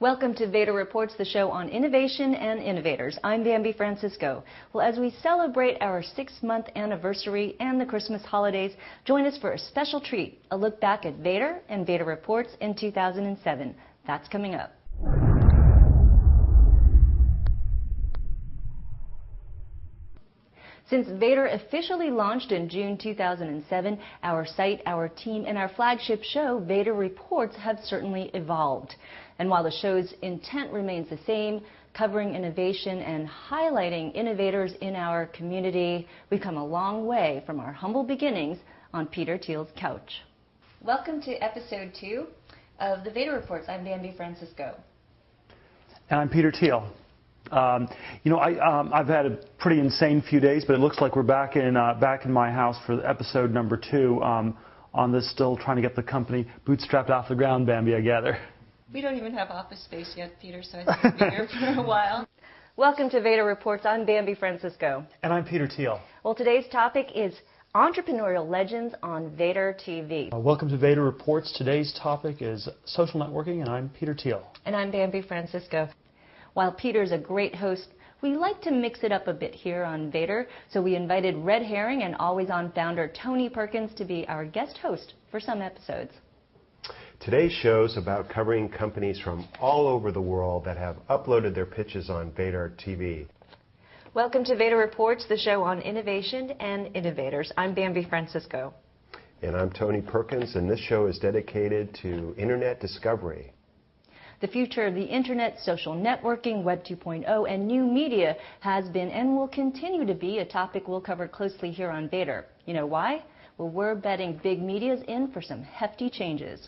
Welcome to Vator Reports, the show on innovation and innovators. I'm Bambi Francisco. Well, as we celebrate our 6-month anniversary and the Christmas holidays, join us for a special treat, a look back at Vator and Vator Reports in 2007. That's coming up. Since Vator officially launched in June 2007, our site, our team, and our flagship show, Vator Reports, have certainly evolved. And while the show's intent remains the same, covering innovation and highlighting innovators in our community, we've come a long way from our humble beginnings on Peter Thiel's couch. Welcome to episode 2 of the Vator Reports. I'm Bambi Francisco. And I'm Peter Thiel. I've had a pretty insane few days, but it looks like we're back in my house for episode number 2 on this, still trying to get the company bootstrapped off the ground, Bambi, I gather. We don't even have office space yet, Peter, so I think we'll be here for a while. Welcome to Vator Reports. I'm Bambi Francisco. And I'm Peter Thiel. Well, today's topic is entrepreneurial legends on Vator TV. Welcome to Vator Reports. Today's topic is social networking, and I'm Peter Thiel. And I'm Bambi Francisco. While Peter's a great host, we like to mix it up a bit here on Vator, so we invited Red Herring and Always On founder Tony Perkins to be our guest host for some episodes. Today's show is about covering companies from all over the world that have uploaded their pitches on Vator TV. Welcome to Vator Reports, the show on innovation and innovators. I'm Bambi Francisco. And I'm Tony Perkins, and this show is dedicated to Internet discovery. The future of the Internet, social networking, Web 2.0, and new media has been and will continue to be a topic we'll cover closely here on Vator. You know why? Well, we're betting big media's in for some hefty changes.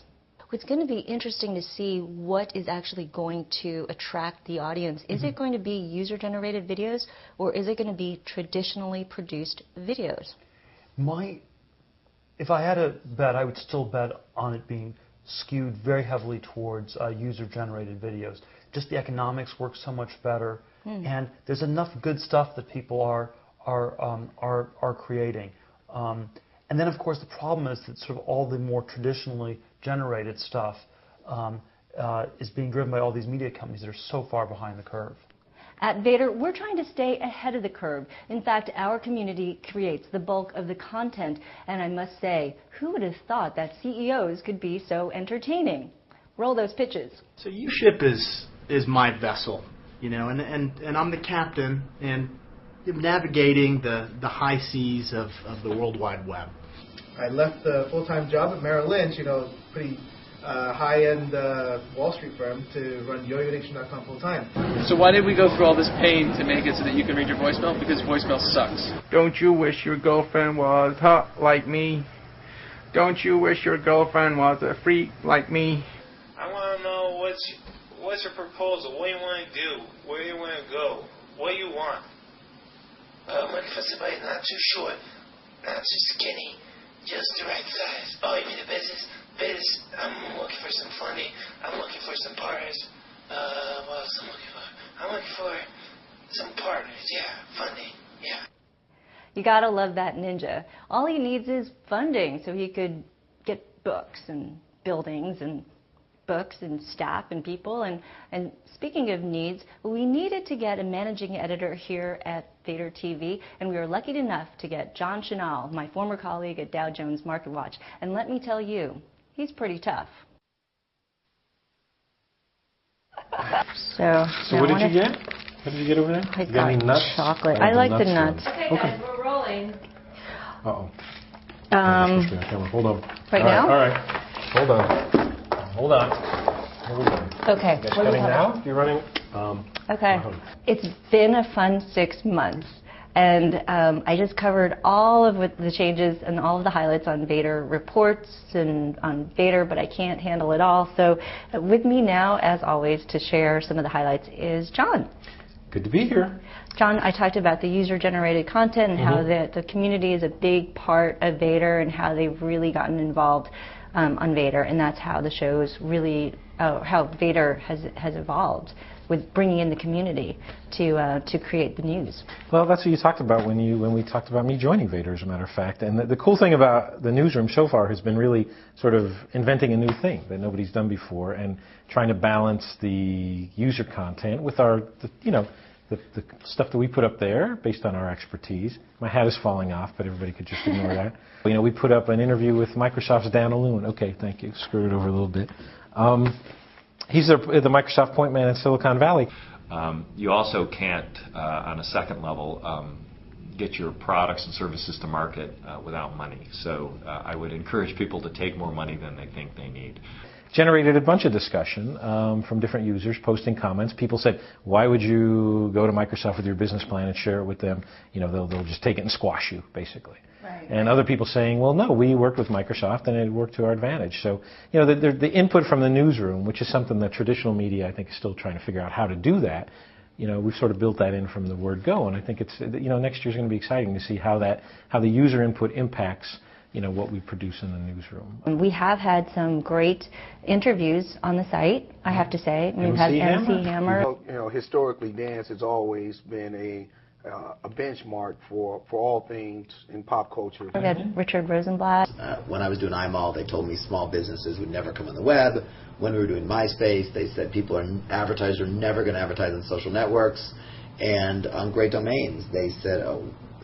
It's going to be interesting to see what is actually going to attract the audience. Is it going to be user-generated videos, or is it going to be traditionally produced videos? If I had a bet, I would still bet on it being skewed very heavily towards user-generated videos. Just the economics work so much better, and there's enough good stuff that people are creating. And then, of course, the problem is that sort of all the more traditionally generated stuff is being driven by all these media companies that are so far behind the curve. At Vator, we're trying to stay ahead of the curve. In fact, our community creates the bulk of the content. And I must say, who would have thought that CEOs could be so entertaining? Roll those pitches. So U-Ship is my vessel, and I'm the captain, and navigating the high seas of the World Wide Web. I left the full-time job at Merrill Lynch, pretty high-end Wall Street firm, to run YoYoNation.com full-time. So why did we go through all this pain to make it so that you can read your voicemail? Because voicemail sucks. Don't you wish your girlfriend was hot like me? Don't you wish your girlfriend was a freak like me? I want to know what's your proposal? What do you want to do? Where do you want to go? What do you want? I'm looking for somebody not too short, not too skinny, just the right size. Oh, you mean the business? I'm looking for some funding. I'm looking for some partners. What else I'm looking for? I'm looking for some partners. Yeah, funding. Yeah. You gotta love that ninja. All he needs is funding so he could get books and buildings and books and staff and people. And speaking of needs, we needed to get a managing editor here at Vator TV, and we were lucky enough to get John Chenal, my former colleague at Dow Jones Market Watch. And let me tell you, he's pretty tough. So what did you get? What did you get over there? I got any nuts? Chocolate. I like the nuts. Okay, guys, we're rolling. Uh-oh. Hold on. Right now? All right. Hold on. Okay. You guys coming now? You're running? Okay. It's been a fun 6 months. And I just covered all of the changes and all of the highlights on Vator Reports and on Vator, but I can't handle it all. So with me now, as always, to share some of the highlights is John. Good to be here. John, I talked about the user-generated content and how the community is a big part of Vator and how they've really gotten involved on Vator, and that's how the show's really, how Vator has evolved. with bringing in the community to create the news. Well, that's what you talked about when we talked about me joining Vator, as a matter of fact. And the cool thing about the newsroom so far has been really sort of inventing a new thing that nobody's done before and trying to balance the user content with the stuff that we put up there based on our expertise. My hat is falling off, but everybody could just ignore that. We put up an interview with Microsoft's Dan Alun. Okay, thank you. Screw it over a little bit. He's the Microsoft point man in Silicon Valley. You also can't, on a second level, get your products and services to market without money. So I would encourage people to take more money than they think they need. Generated a bunch of discussion from different users posting comments. People said, why would you go to Microsoft with your business plan and share it with them? They'll just take it and squash you, basically. Right. And other people saying, well, no, we worked with Microsoft and it worked to our advantage. So, the input from the newsroom, which is something that traditional media, I think, is still trying to figure out how to do that. We've sort of built that in from the word go, and I think it's, next year's going to be exciting to see how the user input impacts what we produce in the newsroom. We have had some great interviews on the site, I have to say. We've had MC Hammer. Historically, dance has always been a benchmark for all things in pop culture. We had Richard Rosenblatt. When I was doing iMall, they told me small businesses would never come on the web. When we were doing MySpace, they said advertisers are never going to advertise on social networks. And on great domains, they said,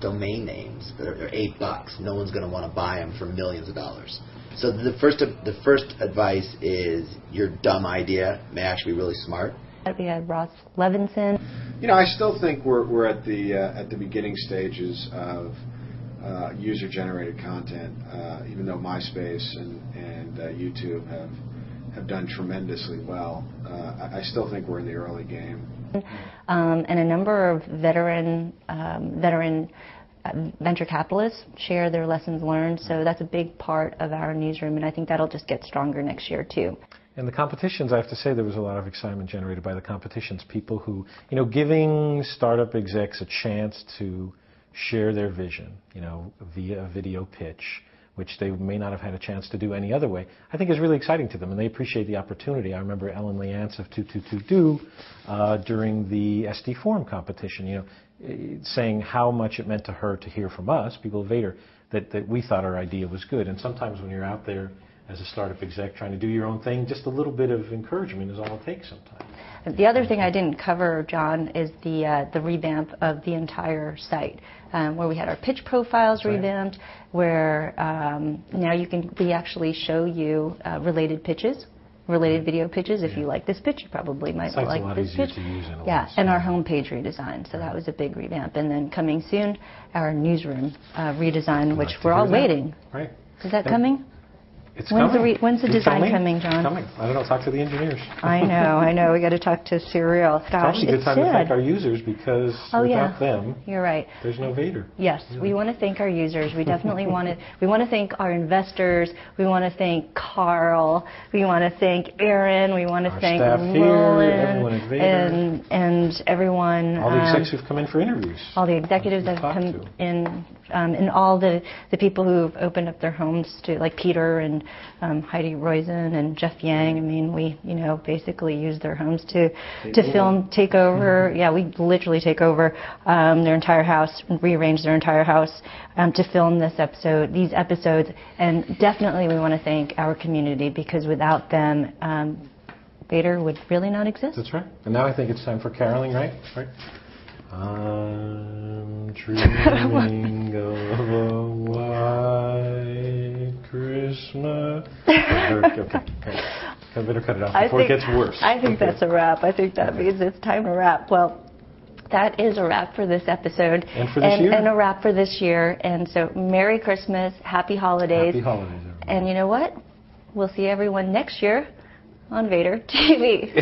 domain names that are $8. No one's going to want to buy them for millions of dollars. So the first advice is your dumb idea may actually be really smart. We had Levinson. I still think we're at the beginning stages of user-generated content. Even though MySpace and YouTube have done tremendously well, I still think we're in the early game. And a number of veteran venture capitalists share their lessons learned, so that's a big part of our newsroom, and I think that'll just get stronger next year too. And the competitions, I have to say, there was a lot of excitement generated by the competitions. People who, giving startup execs a chance to share their vision, via a video pitch, which they may not have had a chance to do any other way, I think is really exciting to them, and they appreciate the opportunity. I remember Ellen Leance of 2222 during the SD Forum competition, saying how much it meant to her to hear from us, people of Vator, that we thought our idea was good. And sometimes when you're out there as a startup exec trying to do your own thing, just a little bit of encouragement is all it takes sometimes. The other thing I didn't cover, John, is the revamp of the entire site, where we had our pitch profiles revamped, where now we actually show you related pitches, related video pitches. If you like this pitch, you probably might like this pitch. Yeah, and our homepage redesign. So that was a big revamp. And then coming soon, our newsroom redesign, which we're all waiting. Right. Is that coming? It's coming. When's the design coming, John? It's coming. I don't know. Talk to the engineers. I know. We got to talk to Serial. Gosh, it's actually a good time to thank our users because without them, you're right. There's no Vator. Yes, we want to thank our users. We definitely want to. We want to thank our investors. We want to thank Carl. We want to thank Aaron. We want to thank Roland and everyone. All the execs who've come in for interviews. All the executives that have come in, and all the people who've opened up their homes to, like Peter and Heidi Roizen and Jeff Yang. I mean, we basically use their homes to film, take over. Yeah, we literally take over their entire house, rearrange their entire house to film these episodes. And definitely we want to thank our community, because without them, Vator would really not exist. That's right. And now I think it's time for caroling, right? I'm dreaming of a white Christmas. Okay. I better cut it off before it gets worse. I think that's a wrap. I think that means it's time to wrap. Well, that is a wrap for this episode. And for this year. And a wrap for this year. And so, Merry Christmas, Happy Holidays. Happy Holidays, everyone. And you know what? We'll see everyone next year on Vator TV.